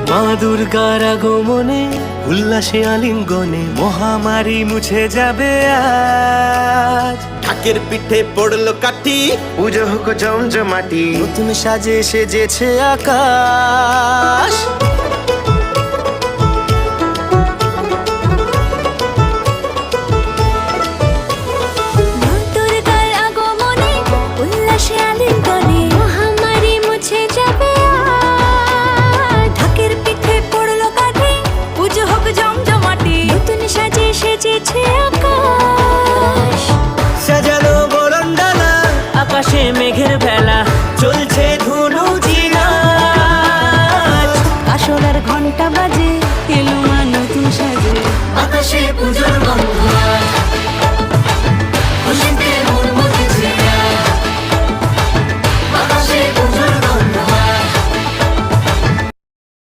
মা দুর্গার আগমনে উল্লাসে আলিঙ্গনে মহামারী মুছে যাবে আজ। ঢাকের পিঠে পড়লো কাঠি, পুজো হোক জমজমাটি, নতুন সাজে সেজেছে আকাশ। মা দুর্গার আগমনে উল্লাসে আলিঙ্গনে মহামারী মুছে যাবে আজ। ঢাকের পিঠে পড়লো কাঠি, পুজো হোক জমজমাটি, নতুন সাজে সেজেছে আকাশ। সাজানো বরণডালা, আকাশে মেঘের ভেলা, চলছে ধুনুচি নাচ। আসলার ঘন্টা বাজে, এলো মা নতুন সাজে, আকাশে পুজোর গন্ধ